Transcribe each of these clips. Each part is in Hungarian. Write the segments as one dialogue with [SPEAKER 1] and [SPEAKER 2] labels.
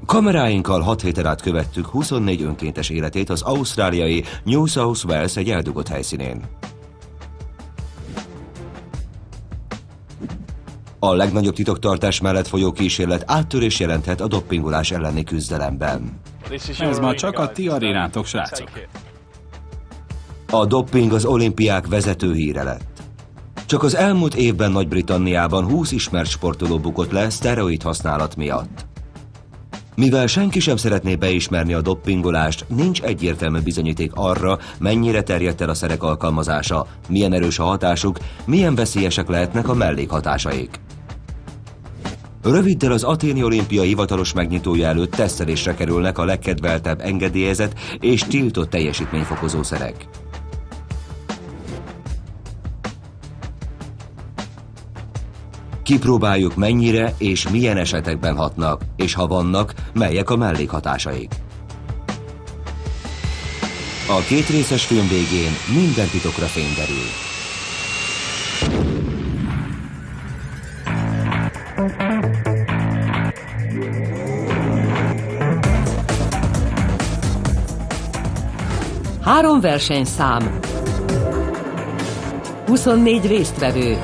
[SPEAKER 1] Kameráinkkal 6 héten át követtük 24 önkéntes életét az ausztráliai New South Wales egy eldugott helyszínén. A legnagyobb titoktartás mellett folyó kísérlet áttörés jelenthet a doppingolás elleni küzdelemben.
[SPEAKER 2] Ez ma csak a ti arénátok, srácok.
[SPEAKER 1] A dopping az olimpiák vezető híre lett. Csak az elmúlt évben Nagy-Britanniában 20 ismert sportoló bukott le szteroid használat miatt. Mivel senki sem szeretné beismerni a doppingolást, nincs egyértelmű bizonyíték arra, mennyire terjedt el a szerek alkalmazása, milyen erős a hatásuk, milyen veszélyesek lehetnek a mellékhatásaik. Röviddel az athéni olimpia hivatalos megnyitója előtt tesztelésre kerülnek a legkedveltebb engedélyezett és tiltott teljesítményfokozó szerek. Kipróbáljuk, mennyire és milyen esetekben hatnak, és ha vannak, melyek a mellékhatásaik. A 2 részes film végén minden titokra fény derül.
[SPEAKER 3] Három versenyszám, 24 résztvevő.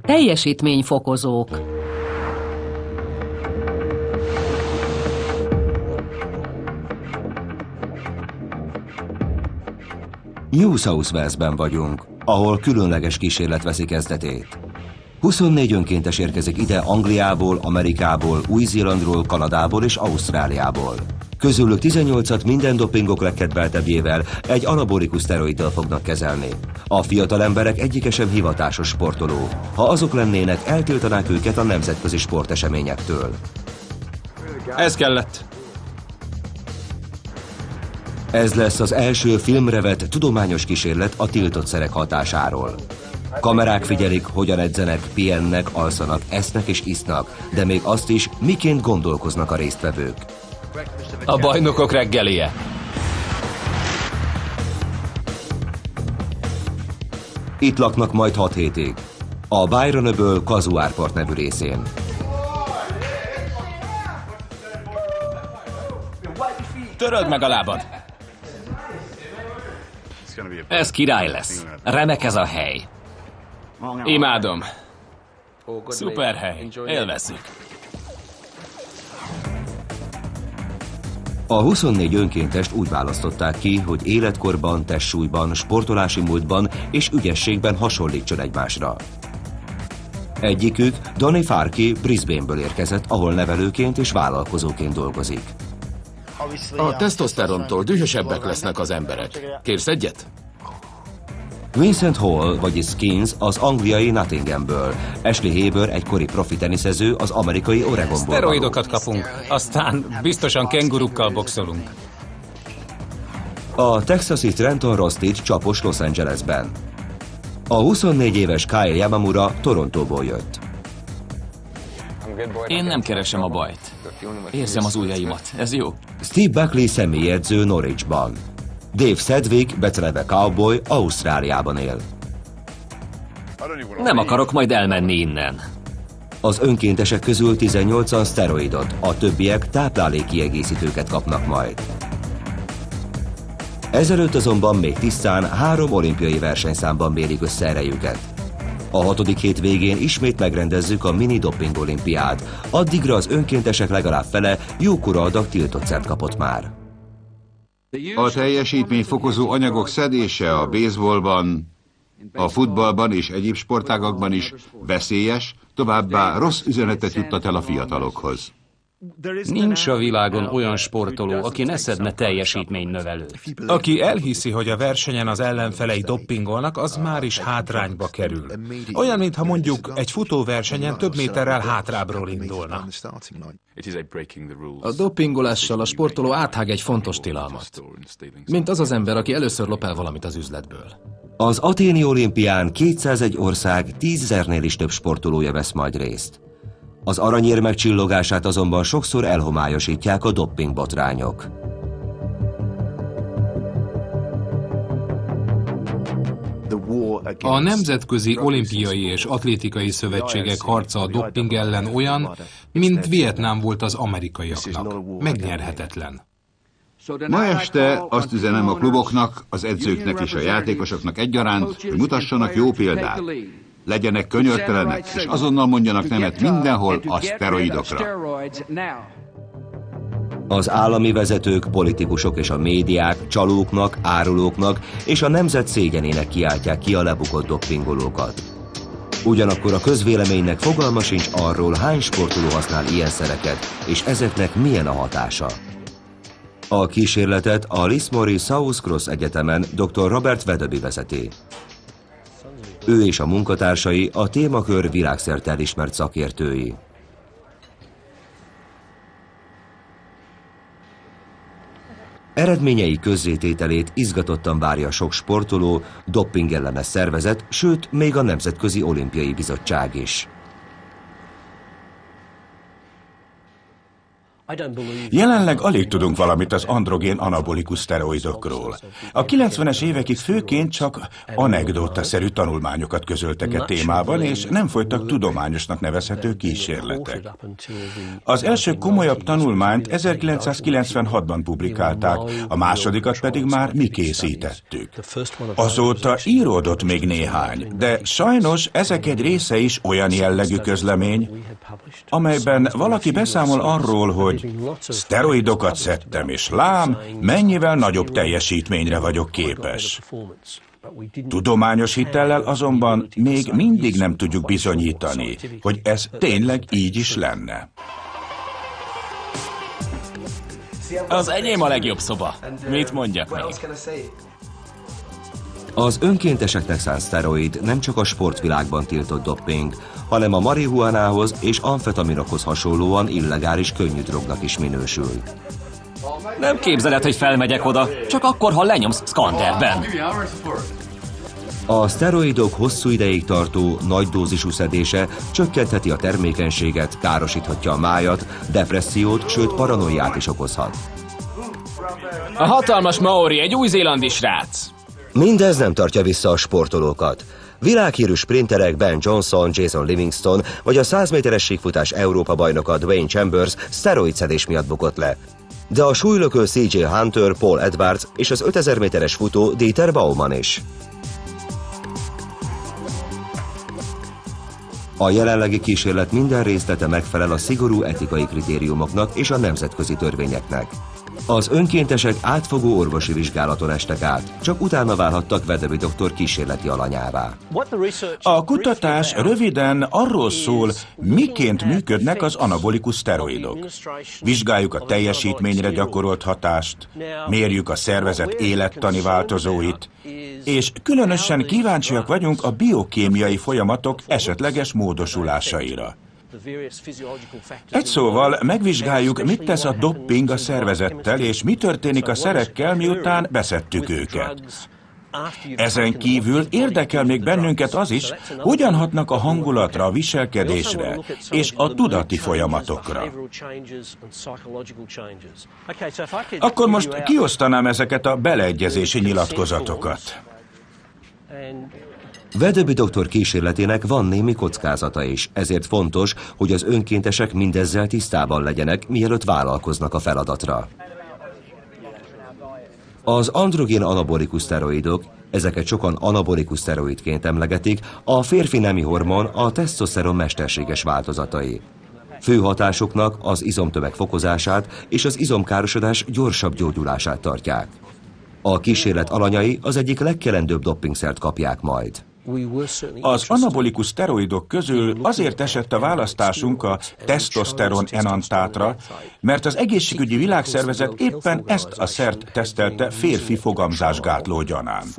[SPEAKER 3] Teljesítményfokozók.
[SPEAKER 1] New South Walesben vagyunk, ahol különleges kísérlet veszi kezdetét. 24 önkéntes érkezik ide Angliából, Amerikából, Új-Zélandról, Kanadából és Ausztráliából. Közülük 18-at minden dopingok legkedveltebbjével, egy anabolikus szteroiddal fognak kezelni. A fiatal emberek egyike sem hivatásos sportoló. Ha azok lennének, eltiltanák őket a nemzetközi sporteseményektől.
[SPEAKER 2] Ez kellett.
[SPEAKER 1] Ez lesz az első filmre vett tudományos kísérlet a tiltott szerek hatásáról. Kamerák figyelik, hogyan edzenek, pihennek, alszanak, esznek és isznak, de még azt is, miként gondolkoznak a résztvevők.
[SPEAKER 4] A bajnokok reggelie.
[SPEAKER 1] Itt laknak majd 6 hétig. A Byron-öböl Kazuárpart nevű részén.
[SPEAKER 2] Töröld meg a lábad.
[SPEAKER 4] Ez király lesz. Remek ez a hely.
[SPEAKER 2] Imádom. Szuper hely. Élvezzük.
[SPEAKER 1] A 24 önkéntest úgy választották ki, hogy életkorban, testsúlyban, sportolási múltban és ügyességben hasonlítson egymásra. Egyikük, Donny Farkey, Brisbaneből érkezett, ahol nevelőként és vállalkozóként dolgozik.
[SPEAKER 5] A tesztoszterontól dühösebbek lesznek az emberek. Kérsz egyet?
[SPEAKER 1] Vincent Hall, vagyis Skins, az angliai Nottinghamből. Ashley Haber, egykori profi teniszező, az amerikai Oregonból.
[SPEAKER 2] Szteroidokat kapunk, aztán biztosan kengurukkal boxolunk.
[SPEAKER 1] A texasi Trenton Rostit csapos Los Angelesben. A 24 éves Kyle Yamamura Torontóból jött.
[SPEAKER 4] Én nem keresem a bajt. Érzem az ujjaimat. Ez jó.
[SPEAKER 1] Steve Buckley személyedző Norwichban. Dave Sedgwick, beceneve Cowboy, Ausztráliában él.
[SPEAKER 4] Nem akarok majd elmenni innen.
[SPEAKER 1] Az önkéntesek közül 18-an szteroidot, a többiek táplálékkiegészítőket kapnak majd. Ezelőtt azonban még tisztán 3 olimpiai versenyszámban mérik össze erejüket. A 6. hét végén ismét megrendezzük a mini doping olimpiát. Addigra az önkéntesek legalább fele jókora adag tiltott szert kapott már.
[SPEAKER 6] A teljesítményfokozó anyagok szedése a baseballban, a futballban és egyéb sportágakban is veszélyes, továbbá rossz üzenetet juttat el a fiatalokhoz.
[SPEAKER 2] Nincs a világon olyan sportoló, aki ne szedne teljesítménynövelőt.
[SPEAKER 7] Aki elhiszi, hogy a versenyen az ellenfelei doppingolnak, az már is hátrányba kerül. Olyan, mintha mondjuk egy futóversenyen több méterrel hátrábbról indulna.
[SPEAKER 5] A dopingolással a sportoló áthág egy fontos tilalmat. Mint az az ember, aki először lop el valamit az üzletből.
[SPEAKER 1] Az athéni olimpián 201 ország 10 000-nél is több sportolója vesz majd részt. Az aranyérmek csillogását azonban sokszor elhomályosítják a doppingbotrányok.
[SPEAKER 8] A Nemzetközi Olimpiai és Atlétikai Szövetségek harca a dopping ellen olyan, mint Vietnám volt az amerikaiaknak. Megnyerhetetlen.
[SPEAKER 6] Ma este azt üzenem a kluboknak, az edzőknek és a játékosoknak egyaránt, hogy mutassanak jó példát. Legyenek könyörtelenek, és azonnal mondjanak nemet mindenhol a szteroidokra.
[SPEAKER 1] Az állami vezetők, politikusok és a médiák csalóknak, árulóknak és a nemzet szégyenének kiáltják ki a lebukott doppingolókat. Ugyanakkor a közvéleménynek fogalma sincs arról, hány sportoló használ ilyen szereket, és ezeknek milyen a hatása. A kísérletet a Lismore South Cross Egyetemen dr. Robert Weatherby vezeti. Ő és a munkatársai a témakör világszerte elismert szakértői. Eredményei közzétételét izgatottan várja sok sportoló, doppingellenes szervezet, sőt, még a Nemzetközi Olimpiai Bizottság is.
[SPEAKER 9] Jelenleg alig tudunk valamit az androgén anabolikus szteroidokról. A 90-es évekig főként csak anekdótaszerű tanulmányokat közöltek e témában, és nem folytak tudományosnak nevezhető kísérletek. Az első komolyabb tanulmányt 1996-ban publikálták, a másodikat pedig már mi készítettük. Azóta íródott még néhány, de sajnos ezek egy része is olyan jellegű közlemény, amelyben valaki beszámol arról, hogy szteroidokat szedtem, és lám, mennyivel nagyobb teljesítményre vagyok képes. Tudományos hitellel azonban még mindig nem tudjuk bizonyítani, hogy ez tényleg így is lenne.
[SPEAKER 4] Az enyém a legjobb szoba. Mit mondjak még?
[SPEAKER 1] Az önkénteseknek szánt szteroid nem csak a sportvilágban tiltott dopping, hanem a marihuánához és amfetaminokhoz hasonlóan illegális könnyű drognak is minősül.
[SPEAKER 4] Nem képzeled, hogy felmegyek oda, csak akkor, ha lenyomsz szkanderben.
[SPEAKER 1] A szteroidok hosszú ideig tartó, nagy dózisú szedése csökkentheti a termékenységet, károsíthatja a májat, depressziót, sőt paranoiát is okozhat.
[SPEAKER 10] A hatalmas maori egy új-zélandi srác.
[SPEAKER 1] Mindez nem tartja vissza a sportolókat. Világhírű sprinterek Ben Johnson, Jason Livingston vagy a 100 méteres síkfutás Európa bajnoka Dwayne Chambers szteroidszedés miatt bukott le. De a súlylökő C.J. Hunter, Paul Edwards és az 5000 méteres futó Dieter Baumann is. A jelenlegi kísérlet minden részlete megfelel a szigorú etikai kritériumoknak és a nemzetközi törvényeknek. Az önkéntesek átfogó orvosi vizsgálaton estek át, csak utána válhattak Weatherby doktor kísérleti alanyává.
[SPEAKER 9] A kutatás röviden arról szól, miként működnek az anabolikus szteroidok. Vizsgáljuk a teljesítményre gyakorolt hatást, mérjük a szervezet élettani változóit, és különösen kíváncsiak vagyunk a biokémiai folyamatok esetleges módosulásaira. Egy szóval megvizsgáljuk, mit tesz a dopping a szervezettel, és mi történik a szerekkel, miután beszedtük őket. Ezen kívül érdekel még bennünket az is, hogyan hatnak a hangulatra, a viselkedésre és a tudati folyamatokra. Akkor most kiosztanám ezeket a beleegyezési nyilatkozatokat.
[SPEAKER 1] Weatherby doktor kísérletének van némi kockázata is, ezért fontos, hogy az önkéntesek mindezzel tisztában legyenek, mielőtt vállalkoznak a feladatra. Az androgén anabolikus szteroidok, ezeket sokan anabolikus szteroidként emlegetik, a férfi nemi hormon, a tesztoszteron mesterséges változatai. Fő hatásuknak az izomtömeg fokozását és az izomkárosodás gyorsabb gyógyulását tartják. A kísérlet alanyai az egyik legkelendőbb doppingszert kapják majd.
[SPEAKER 9] Az anabolikus szteroidok közül azért esett a választásunk a tesztoszteron enantátra, mert az egészségügyi világszervezet éppen ezt a szert tesztelte férfi fogamzásgátló gyanánt.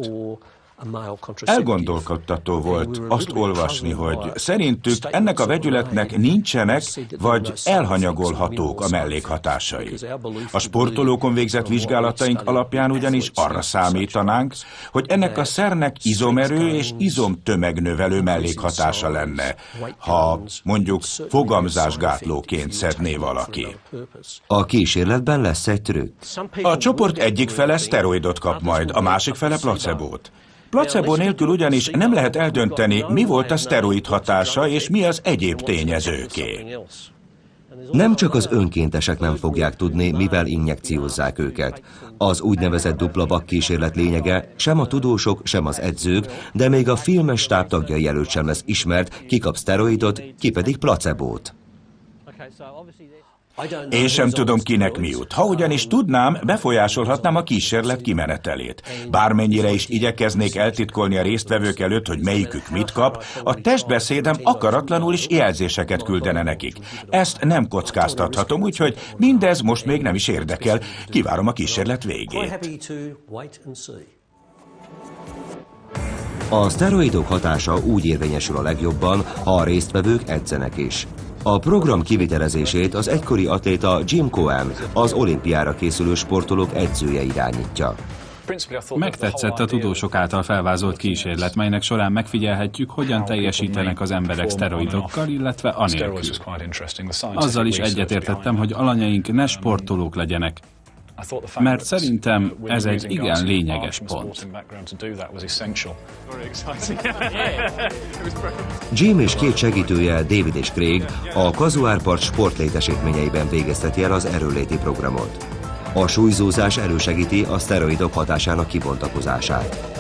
[SPEAKER 9] Elgondolkodtató volt azt olvasni, hogy szerintük ennek a vegyületnek nincsenek, vagy elhanyagolhatók a mellékhatásai. A sportolókon végzett vizsgálataink alapján ugyanis arra számítanánk, hogy ennek a szernek izomerő és izomtömegnövelő mellékhatása lenne, ha mondjuk fogamzásgátlóként szedné valaki.
[SPEAKER 1] A kísérletben lesz egy trükk.
[SPEAKER 9] A csoport egyik fele szteroidot kap majd, a másik fele placebót. Placebo nélkül ugyanis nem lehet eldönteni, mi volt a szteroid hatása, és mi az egyéb tényezőké.
[SPEAKER 1] Nem csak az önkéntesek nem fogják tudni, mivel injekciózzák őket. Az úgynevezett dupla vak kísérlet lényege sem a tudósok, sem az edzők, de még a filmes stáb tagjai előtt sem lesz ismert, ki kap szteroidot, ki pedig placebót.
[SPEAKER 9] Én sem tudom, kinek mi jut. Ha ugyanis tudnám, befolyásolhatnám a kísérlet kimenetelét. Bármennyire is igyekeznék eltitkolni a résztvevők előtt, hogy melyikük mit kap, a testbeszédem akaratlanul is jelzéseket küldene nekik. Ezt nem kockáztathatom, úgyhogy mindez most még nem is érdekel. Kivárom a kísérlet végét.
[SPEAKER 1] A szteroidok hatása úgy érvényesül a legjobban, ha a résztvevők edzenek is. A program kivitelezését az egykori atléta Jim Cohen, az olimpiára készülő sportolók edzője irányítja.
[SPEAKER 11] Megtetszett a tudósok által felvázolt kísérlet, melynek során megfigyelhetjük, hogyan teljesítenek az emberek szteroidokkal, illetve anélkül. Azzal is egyetértettem, hogy alanyaink ne sportolók legyenek, mert szerintem ez egy igen lényeges pont.
[SPEAKER 1] Jim és két segítője, David és Craig, a kazuárpart sportlétesítményeiben végezteti el az erőléti programot. A súlyzózás elősegíti a szteroidok hatásának kibontakozását.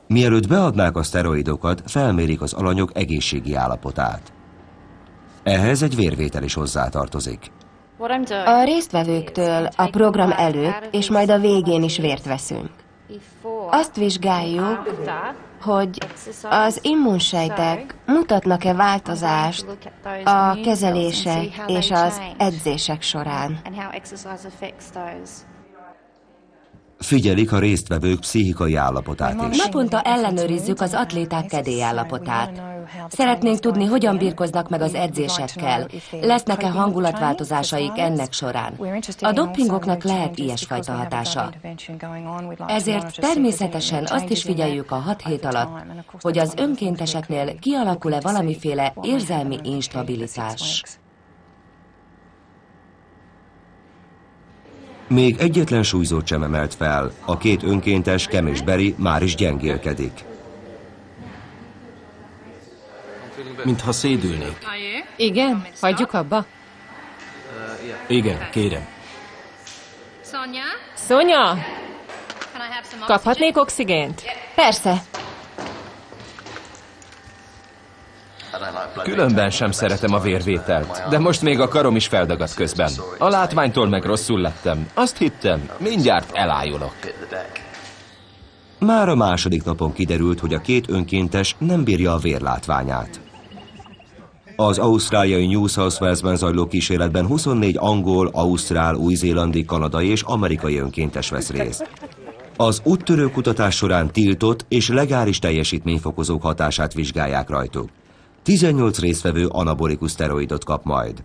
[SPEAKER 1] Mielőtt beadnák a szteroidokat, felmérik az alanyok egészségi állapotát. Ehhez egy vérvétel is hozzátartozik.
[SPEAKER 12] A résztvevőktől a program előtt és majd a végén is vért veszünk. Azt vizsgáljuk, hogy az immunsejtek mutatnak-e változást a kezelések és az edzések során.
[SPEAKER 1] Figyelik a résztvevők pszichikai állapotát is.
[SPEAKER 13] Naponta ellenőrizzük az atléták kedélyállapotát. Szeretnénk tudni, hogyan birkoznak meg az edzésekkel. Lesznek-e hangulatváltozásaik ennek során? A dopingoknak lehet ilyesfajta hatása. Ezért természetesen azt is figyeljük a 6 hét alatt, hogy az önkénteseknél kialakul-e valamiféle érzelmi instabilitás.
[SPEAKER 1] Még egyetlen súlyzót sem emelt fel, a két önkéntes, Cam és Barry már is gyengélkedik.
[SPEAKER 5] Mintha szédülnék.
[SPEAKER 3] Igen? Hagyjuk abba?
[SPEAKER 5] Igen, kérem.
[SPEAKER 14] Szonya? Kaphatnék oxigént?
[SPEAKER 12] Persze.
[SPEAKER 15] Különben sem szeretem a vérvételt, de most még a karom is feldagadt közben. A látványtól meg rosszul lettem. Azt hittem, mindjárt elájulok.
[SPEAKER 1] Már a második napon kiderült, hogy a két önkéntes nem bírja a vérlátványát. Az ausztráliai New South Walesben zajló kísérletben 24 angol, ausztrál, új-zélandi, kanadai és amerikai önkéntes vesz részt. Az úttörő kutatás során tiltott és legális teljesítményfokozók hatását vizsgálják rajtuk. 18 résztvevő anabolikus szteroidot kap majd.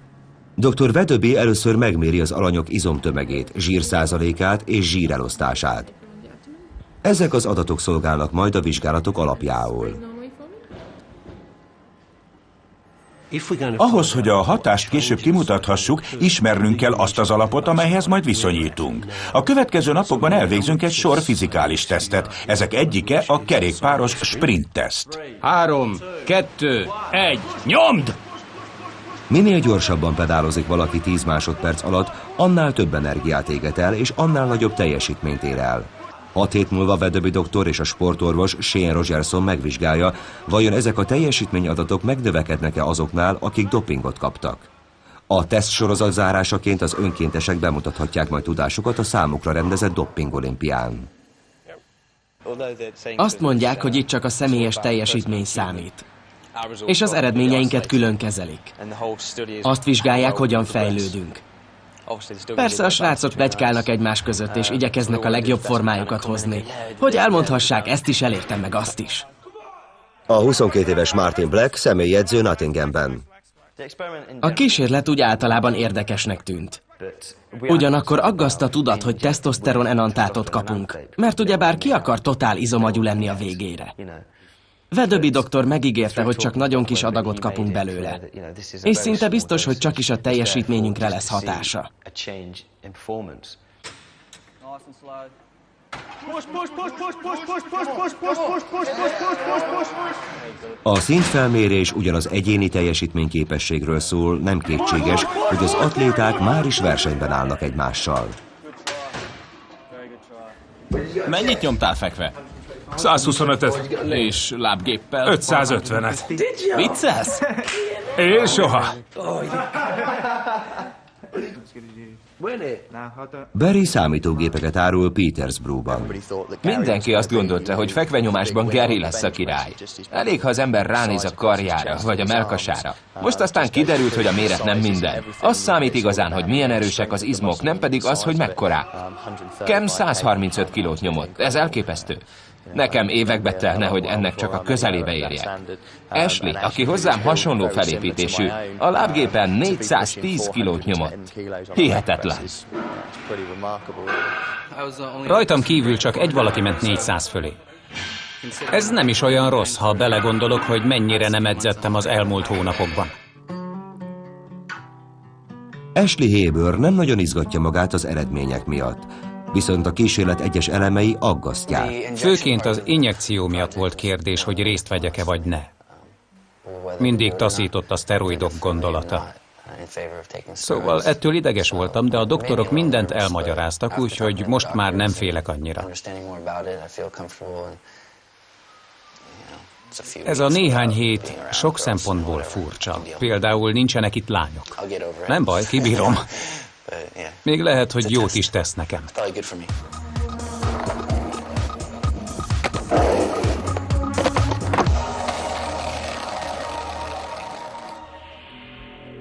[SPEAKER 1] Dr. Weatherby először megméri az alanyok izomtömegét, zsírszázalékát és zsírelosztását. Ezek az adatok szolgálnak majd a vizsgálatok alapjául.
[SPEAKER 9] Ahhoz, hogy a hatást később kimutathassuk, ismernünk kell azt az alapot, amelyhez majd viszonyítunk. A következő napokban elvégzünk egy sor fizikális tesztet. Ezek egyike a kerékpáros sprint teszt.
[SPEAKER 10] 3, 2, 1, nyomd!
[SPEAKER 1] Minél gyorsabban pedálozik valaki 10 másodperc alatt, annál több energiát éget el, és annál nagyobb teljesítményt ér el. 6 hét múlva Weatherby doktor és a sportorvos Shane Rogerson megvizsgálja, vajon ezek a teljesítményadatok megnövekednek-e azoknál, akik dopingot kaptak. A teszt sorozat zárásaként az önkéntesek bemutathatják majd tudásukat a számukra rendezett dopingolimpián.
[SPEAKER 10] Azt mondják, hogy itt csak a személyes teljesítmény számít. És az eredményeinket külön kezelik. Azt vizsgálják, hogyan fejlődünk. Persze a srácok pletykálnak egymás között, és igyekeznek a legjobb formájukat hozni. Hogy elmondhassák, ezt is elértem, meg azt is.
[SPEAKER 1] A 22 éves Martin Black személyedző Nottinghamben.
[SPEAKER 10] A kísérlet úgy általában érdekesnek tűnt. Ugyanakkor aggaszt a tudat, hogy tesztoszteron enantátot kapunk, mert ugyebár ki akar totál izomagyú lenni a végére. Weatherby doktor megígérte, hogy csak nagyon kis adagot kapunk belőle. És szinte biztos, hogy csak is a teljesítményünkre lesz hatása.
[SPEAKER 1] A szintfelmérés ugyan az egyéni teljesítményképességről szól, nem kétséges, hogy az atléták már is versenyben állnak egymással.
[SPEAKER 4] Mennyit nyomtál fekve?
[SPEAKER 7] 125-öt.
[SPEAKER 4] És lábgéppel?
[SPEAKER 7] 550-et.
[SPEAKER 4] Viccelsz?
[SPEAKER 7] Én soha.
[SPEAKER 1] Barry számítógépeket árul Petersburgban.
[SPEAKER 15] Mindenki azt gondolta, hogy fekvenyomásban Gary lesz a király. Elég, ha az ember ránéz a karjára, vagy a mellkasára. Most aztán kiderült, hogy a méret nem minden. Az számít igazán, hogy milyen erősek az izmok, nem pedig az, hogy mekkorák. Kem 135 kilót nyomott. Ez elképesztő. Nekem évekbe telne, hogy ennek csak a közelébe érjek. Ashley, aki hozzám hasonló felépítésű, a lábgépen 410 kilót nyomott. Hihetetlen.
[SPEAKER 2] Rajtam kívül csak egy valaki ment 400 fölé. Ez nem is olyan rossz, ha belegondolok, hogy mennyire nem edzettem az elmúlt hónapokban.
[SPEAKER 1] Ashley Haber nem nagyon izgatja magát az eredmények miatt, viszont a kísérlet egyes elemei aggasztják.
[SPEAKER 2] Főként az injekció miatt volt kérdés, hogy részt vegyek-e vagy ne. Mindig taszított a szteroidok gondolata. Szóval ettől ideges voltam, de a doktorok mindent elmagyaráztak, úgyhogy most már nem félek annyira. Ez a néhány hét sok szempontból furcsa. Például nincsenek itt lányok. Nem baj, kibírom. Még lehet, hogy jót is tesz nekem.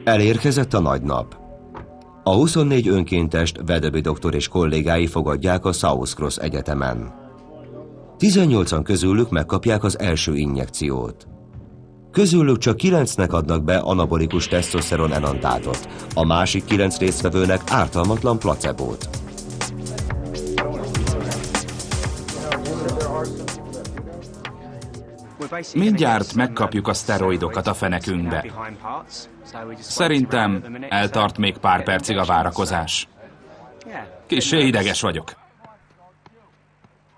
[SPEAKER 1] Elérkezett a nagy nap. A 24 önkéntest Weatherby doktor és kollégái fogadják a South Cross Egyetemen. 18-an közülük megkapják az első injekciót. Közülük csak 9-nek adnak be anabolikus tesztoszteron enantátot, a másik 9 résztvevőnek ártalmatlan placebót.
[SPEAKER 16] Mindjárt megkapjuk a szteroidokat a fenekünkbe. Szerintem eltart még pár percig a várakozás. Kissé ideges vagyok.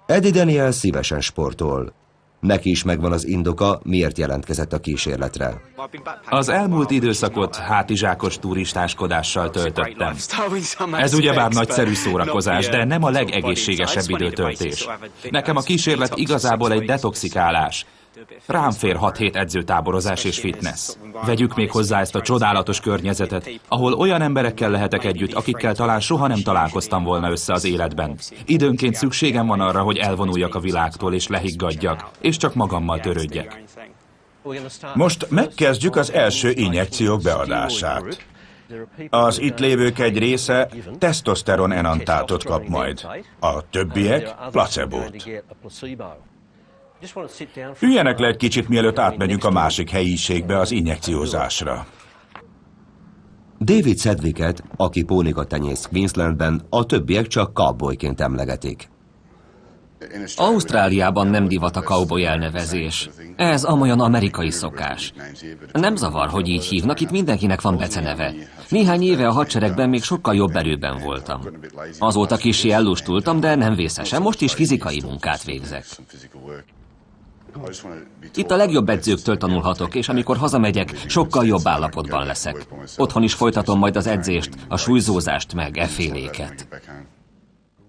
[SPEAKER 1] Eddie Daniel szívesen sportol. Neki is megvan az indoka, miért jelentkezett a kísérletre.
[SPEAKER 16] Az elmúlt időszakot hátizsákos turistáskodással töltöttem. Ez ugyebár nagyszerű szórakozás, de nem a legegészségesebb időtöltés. Nekem a kísérlet igazából egy detoxikálás. Rám fér 6 hét edzőtáborozás és fitness. Vegyük még hozzá ezt a csodálatos környezetet, ahol olyan emberekkel lehetek együtt, akikkel talán soha nem találkoztam volna össze az életben. Időnként szükségem van arra, hogy elvonuljak a világtól és lehiggadjak, és csak magammal törődjek.
[SPEAKER 9] Most megkezdjük az első injekciók beadását. Az itt lévők egy része tesztoszteron enantátot kap majd, a többiek placebót. Üljenek le egy kicsit, mielőtt átmegyünk a másik helyiségbe az injekciózásra.
[SPEAKER 1] David Sedgwicket, aki pónikat tenyészt Queenslandben, a többiek csak cowboyként emlegetik.
[SPEAKER 4] Ausztráliában nem divat a cowboy elnevezés. Ez amolyan amerikai szokás. Nem zavar, hogy így hívnak, itt mindenkinek van beceneve. Néhány éve a hadseregben még sokkal jobb erőben voltam. Azóta kissé ellustultam, de nem vészesen, most is fizikai munkát végzek. Itt a legjobb edzőktől tanulhatok, és amikor hazamegyek, sokkal jobb állapotban leszek. Otthon is folytatom majd az edzést, a súlyzózást meg efféléket.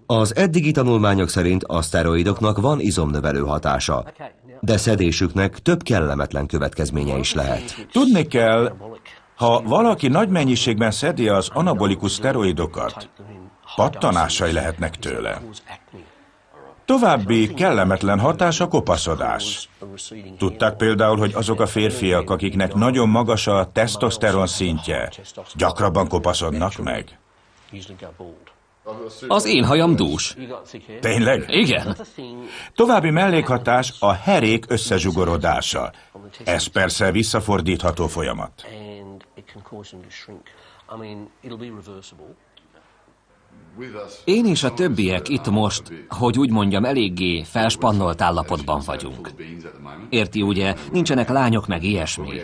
[SPEAKER 1] Az eddigi tanulmányok szerint a szteroidoknak van izomnövelő hatása, de szedésüknek több kellemetlen következménye is lehet.
[SPEAKER 9] Tudni kell, ha valaki nagy mennyiségben szedi az anabolikus szteroidokat, pattanásai lehetnek tőle. További kellemetlen hatás a kopaszodás. Tudták például, hogy azok a férfiak, akiknek nagyon magas a tesztoszteron szintje, gyakrabban kopaszodnak meg?
[SPEAKER 4] Az én hajam dús.
[SPEAKER 9] Tényleg?
[SPEAKER 4] Igen.
[SPEAKER 9] További mellékhatás a herék összezsugorodása. Ez persze visszafordítható folyamat.
[SPEAKER 4] Én és a többiek itt most, hogy úgy mondjam, eléggé felspannolt állapotban vagyunk. Érti, ugye, nincsenek lányok meg ilyesmi.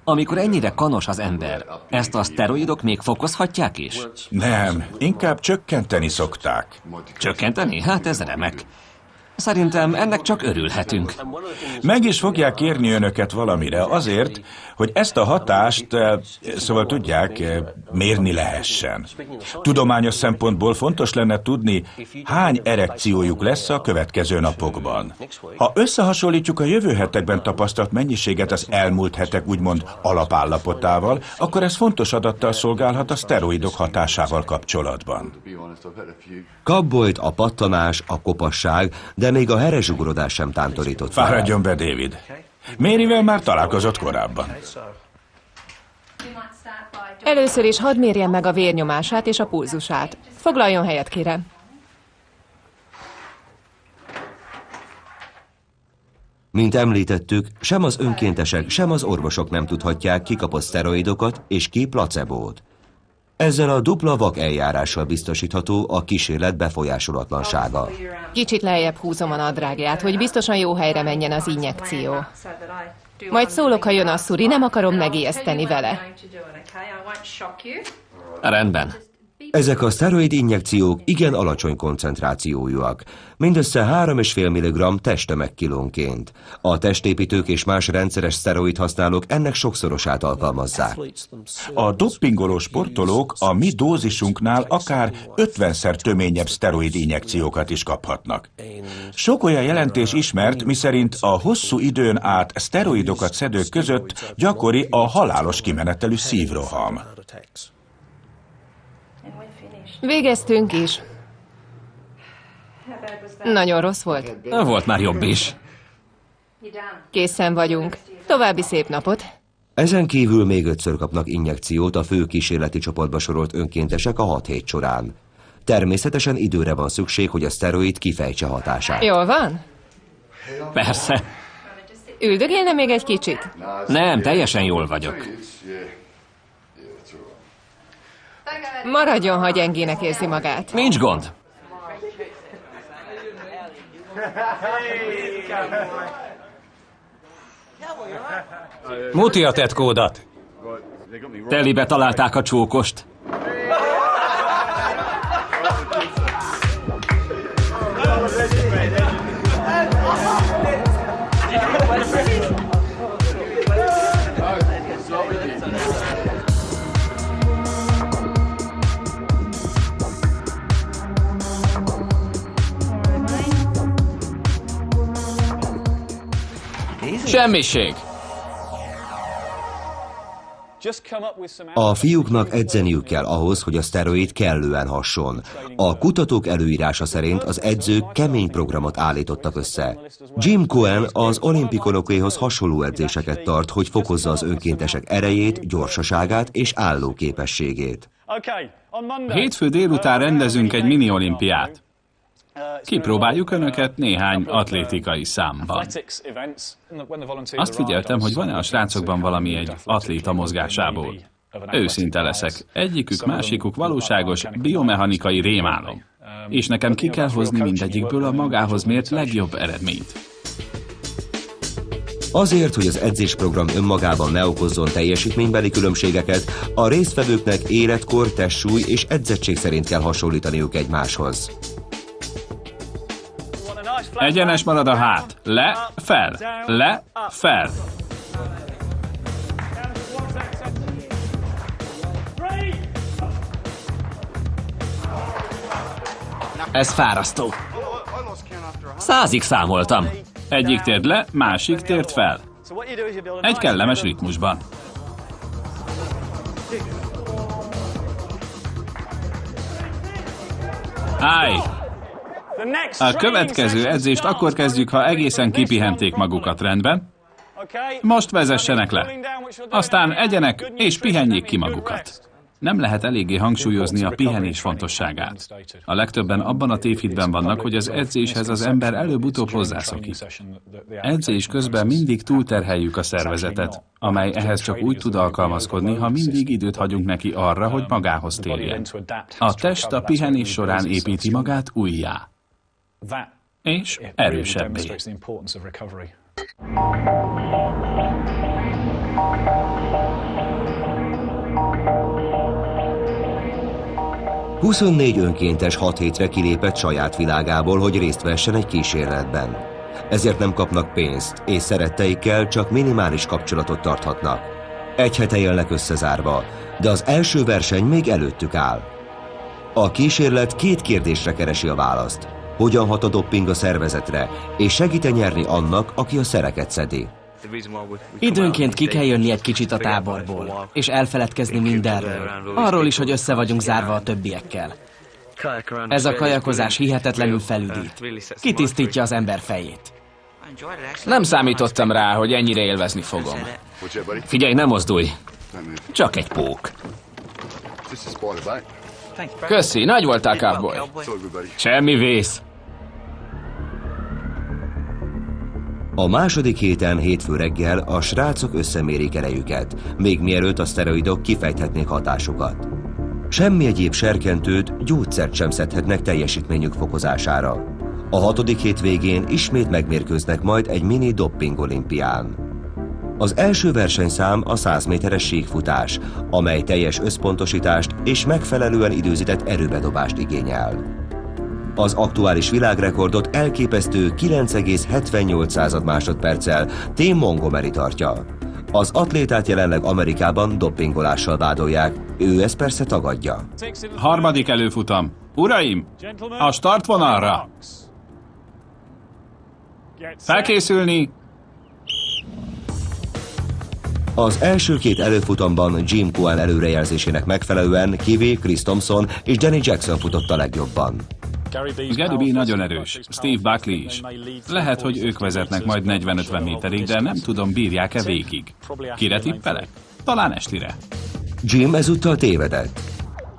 [SPEAKER 4] Amikor ennyire kanos az ember, ezt a szteroidok még fokozhatják is?
[SPEAKER 9] Nem, inkább csökkenteni szokták.
[SPEAKER 4] Csökkenteni? Hát ez remek. Szerintem ennek csak örülhetünk.
[SPEAKER 9] Meg is fogják kérni önöket valamire azért, hogy ezt a hatást, szóval tudják, mérni lehessen. Tudományos szempontból fontos lenne tudni, hány erekciójuk lesz a következő napokban. Ha összehasonlítjuk a jövő hetekben tapasztalt mennyiséget az elmúlt hetek úgymond alapállapotával, akkor ez fontos adattal szolgálhat a szteroidok hatásával kapcsolatban.
[SPEAKER 1] Kabbolyt a pattanás, a kopasság, de még a herezsugorodás sem tántorított fel.
[SPEAKER 9] Fáradjon be, David. Maryvel már találkozott korábban.
[SPEAKER 14] Először is hadd mérjem meg a vérnyomását és a pulzusát. Foglaljon helyet, kérem.
[SPEAKER 1] Mint említettük, sem az önkéntesek, sem az orvosok nem tudhatják, ki kapott szteroidokat és ki placebót. Ezzel a dupla vak eljárással biztosítható a kísérlet befolyásolatlansága.
[SPEAKER 14] Kicsit lejjebb húzom a nadrágját, hogy biztosan jó helyre menjen az injekció. Majd szólok, ha jön a szuri, nem akarom megijeszteni vele.
[SPEAKER 4] Rendben.
[SPEAKER 1] Ezek a szteroid injekciók igen alacsony koncentrációjúak, mindössze 3,5 mg testtömegkilónként. A testépítők és más rendszeres szteroid használók ennek sokszorosát alkalmazzák.
[SPEAKER 9] A doppingoló sportolók a mi dózisunknál akár 50-szer töményebb szteroid injekciókat is kaphatnak. Sok olyan jelentés ismert, miszerint a hosszú időn át szteroidokat szedők között gyakori a halálos kimenetelű szívroham.
[SPEAKER 14] Végeztünk is. Nagyon rossz volt.
[SPEAKER 4] Volt már jobb is.
[SPEAKER 14] Készen vagyunk. További szép napot.
[SPEAKER 1] Ezen kívül még 5-ször kapnak injekciót a fő kísérleti csoportba sorolt önkéntesek a 6 hét során. Természetesen időre van szükség, hogy a szteroid kifejtse hatását.
[SPEAKER 14] Jól van?
[SPEAKER 4] Persze.
[SPEAKER 14] Üldögélne még egy kicsit?
[SPEAKER 4] Nem, teljesen jól vagyok.
[SPEAKER 14] Maradjon, ha gyengének érzi magát.
[SPEAKER 4] Nincs gond.
[SPEAKER 2] Muti a tetkódat.
[SPEAKER 4] Telibe találták a csókost. Semmiség.
[SPEAKER 1] A fiúknak edzeniük kell ahhoz, hogy a szteroid kellően hasson. A kutatók előírása szerint az edzők kemény programot állítottak össze. Jim Cohen az olimpikonokéhoz hasonló edzéseket tart, hogy fokozza az önkéntesek erejét, gyorsaságát és állóképességét.
[SPEAKER 11] Hétfő délután rendezünk egy mini olimpiát. Kipróbáljuk önöket néhány atlétikai számban. Azt figyeltem, hogy van-e a srácokban valami egy atléta mozgásából. Őszinte leszek, egyikük, másikuk valóságos biomechanikai rémálom. És nekem ki kell hozni mindegyikből a magához mért legjobb eredményt.
[SPEAKER 1] Azért, hogy az edzésprogram önmagában ne okozzon teljesítménybeli különbségeket, a résztvevőknek életkor, testsúly és edzettség szerint kell hasonlítaniuk egymáshoz.
[SPEAKER 11] Egyenes marad a hát. Le, fel. Le, fel.
[SPEAKER 4] Ez fárasztó. 100-ig számoltam.
[SPEAKER 11] Egyik térd le, másik térd fel. Egy kellemes ritmusban. Állj! A következő edzést akkor kezdjük, ha egészen kipihenték magukat, rendben? Most vezessenek le. Aztán egyenek és pihenjék ki magukat. Nem lehet eléggé hangsúlyozni a pihenés fontosságát. A legtöbben abban a tévhitben vannak, hogy az edzéshez az ember előbb-utóbb hozzászokik. Edzés közben mindig túlterheljük a szervezetet, amely ehhez csak úgy tud alkalmazkodni, ha mindig időt hagyunk neki arra, hogy magához térjen. A test a pihenés során építi magát újjá. És erősebbé.
[SPEAKER 1] ...24 önkéntes 6 hétre kilépett saját világából, hogy részt vessen egy kísérletben. Ezért nem kapnak pénzt, és szeretteikkel csak minimális kapcsolatot tarthatnak. Egy hete élnek összezárva, de az első verseny még előttük áll. A kísérlet 2 kérdésre keresi a választ. Hogyan hat a dopping a szervezetre, és segít-e nyerni annak, aki a szereket szedi?
[SPEAKER 10] Időnként ki kell jönni egy kicsit a táborból, és elfeledkezni mindenről. Arról is, hogy össze vagyunk zárva a többiekkel. Ez a kajakozás hihetetlenül felüdít. Kitisztítja az ember fejét.
[SPEAKER 17] Nem számítottam rá, hogy ennyire élvezni fogom.
[SPEAKER 4] Figyelj, ne mozdulj! Csak egy pók.
[SPEAKER 17] Köszi, nagy voltál, cowboy.
[SPEAKER 4] Semmi vész.
[SPEAKER 1] A második héten hétfő reggel a srácok összemérik erejüket, még mielőtt a szteroidok kifejthetnék hatásukat. Semmi egyéb serkentőt, gyógyszert sem szedhetnek teljesítményük fokozására. A 6. hét végén ismét megmérkőznek majd egy mini dopping olimpián. Az első versenyszám a 100 méteres síkfutás, amely teljes összpontosítást és megfelelően időzített erőbedobást igényel. Az aktuális világrekordot elképesztő 9,78 másodperccel Tim Montgomery tartja. Az atlétát jelenleg Amerikában doppingolással vádolják, ő ezt persze tagadja.
[SPEAKER 11] 3. előfutam. Uraim, a startvonalra! Felkészülni!
[SPEAKER 1] Az első 2 előfutamban Jim Cohen előrejelzésének megfelelően Kiwi, Chris Thompson és Jenny Jackson futott a legjobban.
[SPEAKER 11] Gary B nagyon erős, Steve Buckley is. Lehet, hogy ők vezetnek majd 40-50 méterig, de nem tudom, bírják-e végig. Kire tippelek? Talán Ashleyre.
[SPEAKER 1] Jim ezúttal tévedett.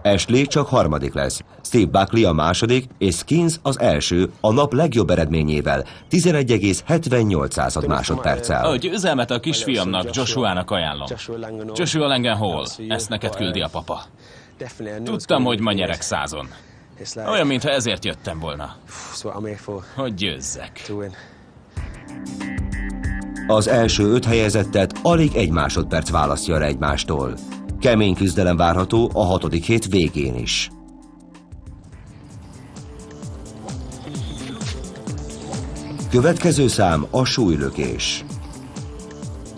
[SPEAKER 1] Ashley csak 3. lesz, Steve Buckley a 2. és Skins az első a nap legjobb eredményével, 11,78 másodperccel.
[SPEAKER 17] A győzelmet a kisfiamnak, Joshuának ajánlom. Joshua Langenhall, ezt neked küldi a papa. Tudtam, hogy ma nyerek 100-on. Olyan, mintha ezért jöttem volna. Hogy győzzek.
[SPEAKER 1] Az első 5 helyezettet alig 1 másodperc választja el egymástól. Kemény küzdelem várható a 6. hét végén is. Következő szám a súlylökés.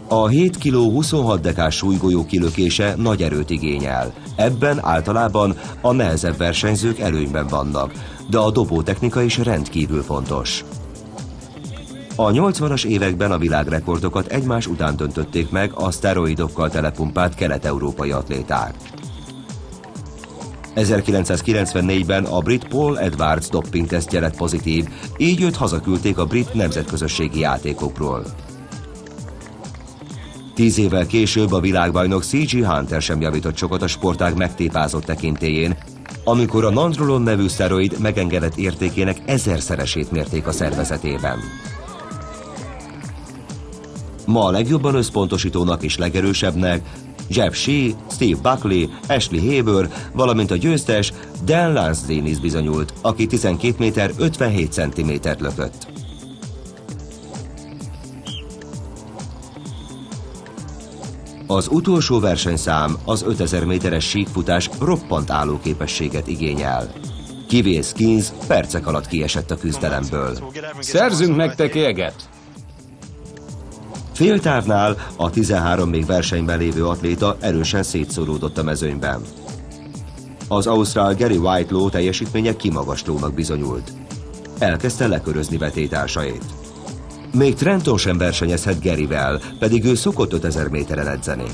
[SPEAKER 1] A 7 kg 26 dekás súlygolyó kilökése nagy erőt igényel. Ebben általában a nehezebb versenyzők előnyben vannak, de a dobótechnika is rendkívül fontos. A 80-as években a világrekordokat egymás után döntötték meg a szteroidokkal telepumpált kelet-európai atléták. 1994-ben a brit Paul Edwards doppingtesztje lett pozitív, így őt hazaküldték a brit nemzetközösségi játékokról. 10 évvel később a világbajnok C.G. Hunter sem javított sokat a sportág megtépázott tekintélyén, amikor a nandrolon nevű szteroid megengedett értékének 1000-szeresét mérték a szervezetében. Ma a legjobban összpontosítónak és legerősebbnek Jeff Shea, Steve Buckley, Ashley Haber, valamint a győztes Dan Lansdene bizonyult, aki 12 méter 57 centimétert lökött. Az utolsó versenyszám, az 5000 méteres síkfutás roppant állóképességet igényel. Kiwi Skins percek alatt kiesett a küzdelemből.
[SPEAKER 17] Szerzünk nektek jeget!
[SPEAKER 1] Féltávnál a 13 még versenyben lévő atléta erősen szétszóródott a mezőnyben. Az ausztrál Gary Whitelaw teljesítménye kimagaslónak bizonyult. Elkezdte lekörözni vetétársait. Még Trenton sem versenyezhet Garyvel, pedig ő szokott 5000 méteren edzeni.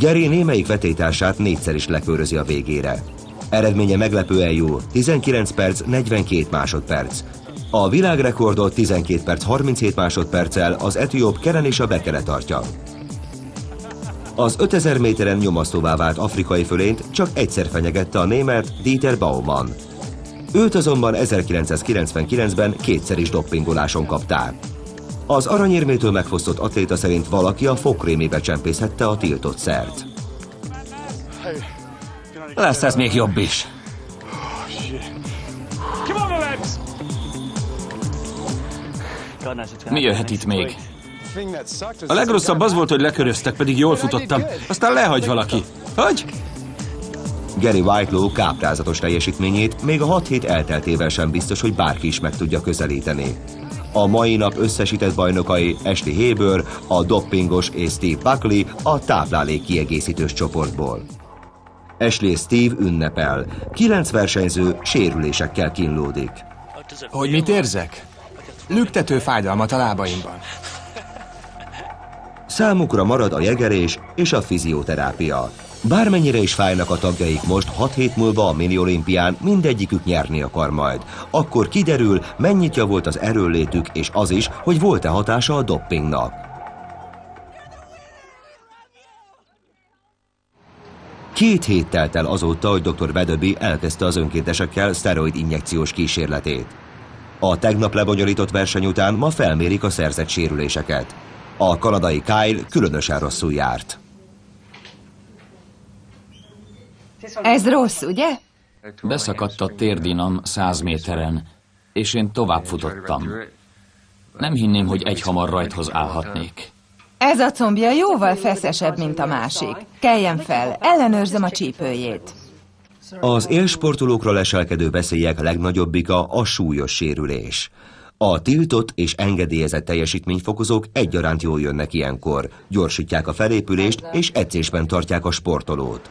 [SPEAKER 1] Gary némelyik vetétársát 4-szer is lekörözi a végére. Eredménye meglepően jó, 19 perc 42 másodperc. A világrekordot 12 perc 37 másodperccel az etióp Kerenisha Bekele tartja. Az 5000 méteren nyomasztóvá vált afrikai fölényt csak egyszer fenyegette a német Dieter Baumann. Őt azonban 1999-ben 2-szer is doppingoláson kapták. Az aranyérmétől megfosztott atléta szerint valaki a fogkrémébe csempészhette a tiltott szert.
[SPEAKER 4] Lesz ez még jobb is.
[SPEAKER 17] Mi jöhet itt még?
[SPEAKER 16] A legrosszabb az volt, hogy leköröztek, pedig jól futottam. Aztán lehagy valaki. Hagy!
[SPEAKER 1] Gary Whitelaw káprázatos teljesítményét még a 6 hét elteltével sem biztos, hogy bárki is meg tudja közelíteni. A mai nap összesített bajnokai Ashley Haber, a doppingos és Steve Buckley a táplálék kiegészítős csoportból. Ashley és Steve ünnepel. 9 versenyző sérülésekkel kínlódik.
[SPEAKER 18] Hogy mit érzek? Lüktető fájdalmat a lábaimban.
[SPEAKER 1] Számukra marad a jegerés és a fizioterápia. Bármennyire is fájnak a tagjaik most, 6 hét múlva a mini olimpián mindegyikük nyerni akar majd. Akkor kiderül, mennyit javult az erőnlétük, és az is, hogy volt-e hatása a doppingnak. 2 hét telt el azóta, hogy dr. Weatherby elkezdte az önkéntesekkel szteroid injekciós kísérletét. A tegnap lebonyolított verseny után ma felmérik a szerzett sérüléseket. A kanadai Kyle különösen rosszul járt.
[SPEAKER 3] Ez rossz, ugye?
[SPEAKER 19] Beszakadt a térdinam 100 méteren, és én tovább futottam. Nem hinném, hogy egyhamar rajthoz állhatnék.
[SPEAKER 3] Ez a combja jóval feszesebb, mint a másik. Keljen fel, ellenőrzöm a csípőjét.
[SPEAKER 1] Az élsportolókra leselkedő veszélyek legnagyobbika a súlyos sérülés. A tiltott és engedélyezett teljesítményfokozók egyaránt jól jönnek ilyenkor, gyorsítják a felépülést és edzésben tartják a sportolót.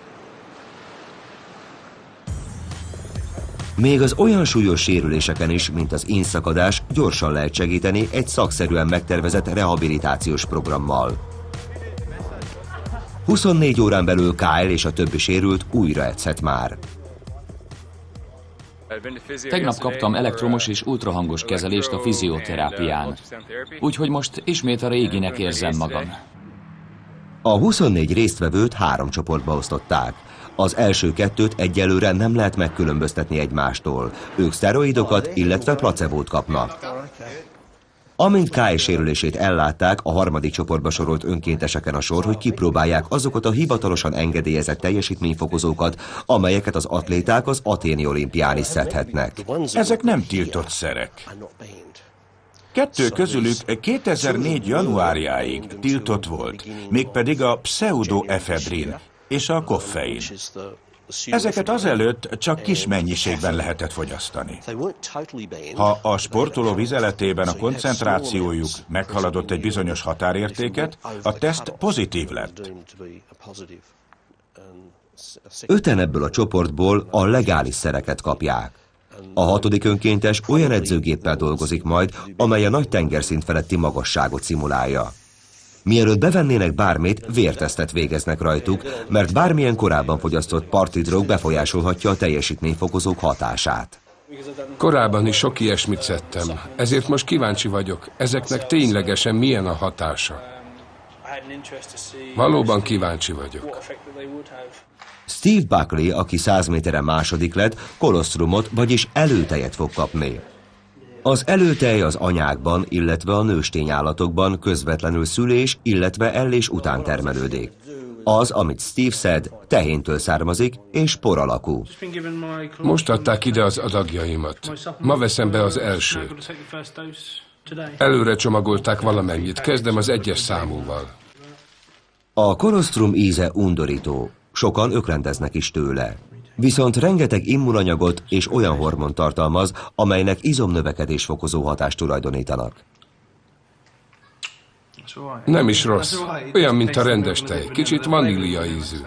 [SPEAKER 1] Még az olyan súlyos sérüléseken is, mint az ínszakadás, gyorsan lehet segíteni egy szakszerűen megtervezett rehabilitációs programmal. 24 órán belül Kyle és a többi sérült újra edzhet már.
[SPEAKER 19] Tegnap kaptam elektromos és ultrahangos kezelést a fizioterápián, úgyhogy most ismét a réginek érzem magam.
[SPEAKER 1] A 24 résztvevőt 3 csoportba osztották. Az első 2-t egyelőre nem lehet megkülönböztetni egymástól. Ők szteroidokat, illetve placebót kapnak. Amint Kyle sérülését ellátták, a 3. csoportba sorolt önkénteseken a sor, hogy kipróbálják azokat a hivatalosan engedélyezett teljesítményfokozókat, amelyeket az atléták az athéni olimpián is szedhetnek.
[SPEAKER 9] Ezek nem tiltott szerek. 2 közülük 2004. januárjáig tiltott volt, mégpedig a pseudoefedrin és a koffein. Ezeket azelőtt csak kis mennyiségben lehetett fogyasztani. Ha a sportoló vizeletében a koncentrációjuk meghaladott egy bizonyos határértéket, a teszt pozitív lett.
[SPEAKER 1] 5-en ebből a csoportból a legális szereket kapják. A 6. önkéntes olyan edzőgéppel dolgozik majd, amely a nagy tengerszint feletti magasságot szimulálja. Mielőtt bevennének bármit, vértesztet végeznek rajtuk, mert bármilyen korábban fogyasztott partidrog befolyásolhatja a teljesítményfokozók hatását.
[SPEAKER 20] Korábban is sok ilyesmit szedtem, ezért most kíváncsi vagyok, ezeknek ténylegesen milyen a hatása. Valóban kíváncsi vagyok.
[SPEAKER 1] Steve Buckley, aki 100 méteren második lett, kolosztrumot, vagyis előtejet fog kapni. Az előtej az anyákban, illetve a nőstényállatokban közvetlenül szülés, illetve ellés után termelődik. Az, amit Steve szed, tehéntől származik és por alakú.
[SPEAKER 20] Most adták ide az adagjaimat. Ma veszem be az elsőt. Előre csomagolták valamennyit, kezdem az 1-es számúval.
[SPEAKER 1] A kolosztrum íze undorító, sokan ökrendeznek is tőle. Viszont rengeteg immunanyagot és olyan hormont tartalmaz, amelynek izomnövekedés fokozó hatást tulajdonítanak.
[SPEAKER 20] Nem is rossz. Olyan, mint a rendes tej. Kicsit vanília ízű.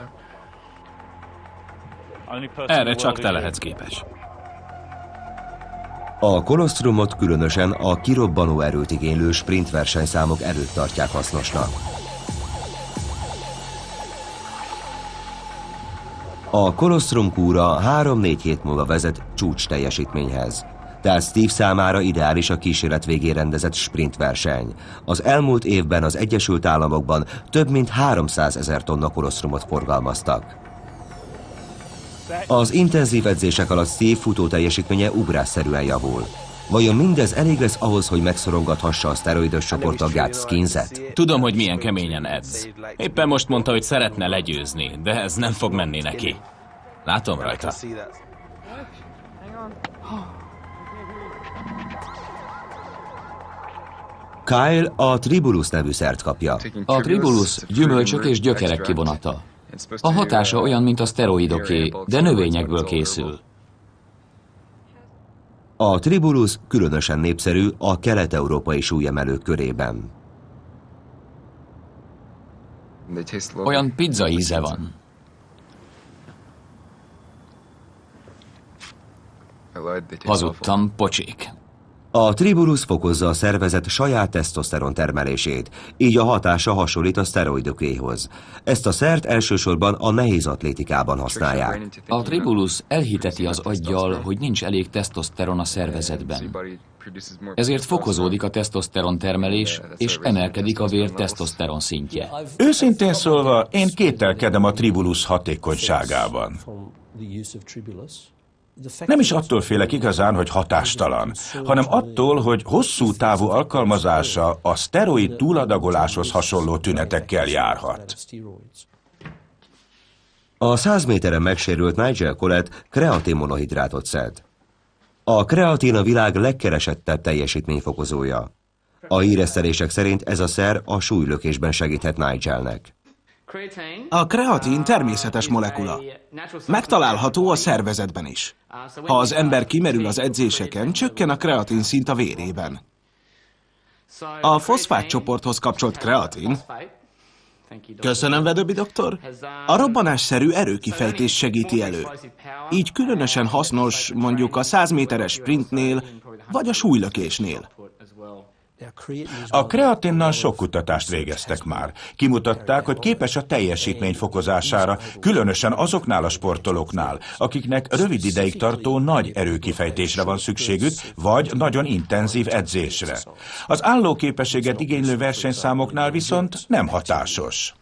[SPEAKER 11] Erre csak te lehetsz képes.
[SPEAKER 1] A kolosztrumot különösen a kirobbanó erőt igénylő sprint versenyszámok előtt tartják hasznosnak. A kolosztrum kúra 3-4 hét múlva vezet csúcs teljesítményhez. Tehát Steve számára ideális a kísérlet végén rendezett sprintverseny. Az elmúlt évben az Egyesült Államokban több mint 300 000 tonna kolosztrumot forgalmaztak. Az intenzív edzések alatt Steve futó teljesítménye ugrásszerűen javul. Vajon mindez elég lesz ahhoz, hogy megszorongathassa a szteroidos csoporttagját, Skinset?
[SPEAKER 17] Tudom, hogy milyen keményen edz. Éppen most mondta, hogy szeretne legyőzni, de ez nem fog menni neki. Látom rajta.
[SPEAKER 1] Kyle a Tribulus nevű szert kapja.
[SPEAKER 19] A Tribulus gyümölcsök és gyökerek kivonata. A hatása olyan, mint a szteroidoké, de növényekből készül.
[SPEAKER 1] A Tribulus különösen népszerű a kelet-európai súlyemelők körében.
[SPEAKER 19] Olyan pizza íze van. Hazudtam, pocsék.
[SPEAKER 1] A Tribulus fokozza a szervezet saját tesztoszteron termelését, így a hatása hasonlít a szteroidokéhoz. Ezt a szert elsősorban a nehéz atlétikában használják.
[SPEAKER 19] A Tribulus elhiteti az aggyal, hogy nincs elég tesztoszteron a szervezetben. Ezért fokozódik a tesztoszteron termelés, és emelkedik a vér tesztoszteron szintje.
[SPEAKER 9] Őszintén szólva, én kételkedem a Tribulus hatékonyságában. Nem is attól félek igazán, hogy hatástalan, hanem attól, hogy hosszú távú alkalmazása a szteroid túladagoláshoz hasonló tünetekkel járhat.
[SPEAKER 1] A 100 méteren megsérült Nigel Collett kreatinmonohidrátot szed. A kreatin a világ legkeresettebb teljesítményfokozója. A híresztelések szerint ez a szer a súlylökésben segíthet Nigelnek.
[SPEAKER 21] A kreatin természetes molekula. Megtalálható a szervezetben is. Ha az ember kimerül az edzéseken, csökken a kreatin szint a vérében. A foszfát csoporthoz kapcsolt kreatin, köszönöm, Vedöbi doktor, a robbanásszerű erőkifejtést segíti elő. Így különösen hasznos mondjuk a 100 méteres sprintnél, vagy a súlylökésnél.
[SPEAKER 9] A kreatinnal sok kutatást végeztek már. Kimutatták, hogy képes a teljesítmény fokozására, különösen azoknál a sportolóknál, akiknek rövid ideig tartó nagy erőkifejtésre van szükségük, vagy nagyon intenzív edzésre. Az állóképességet igénylő versenyszámoknál viszont nem hatásos.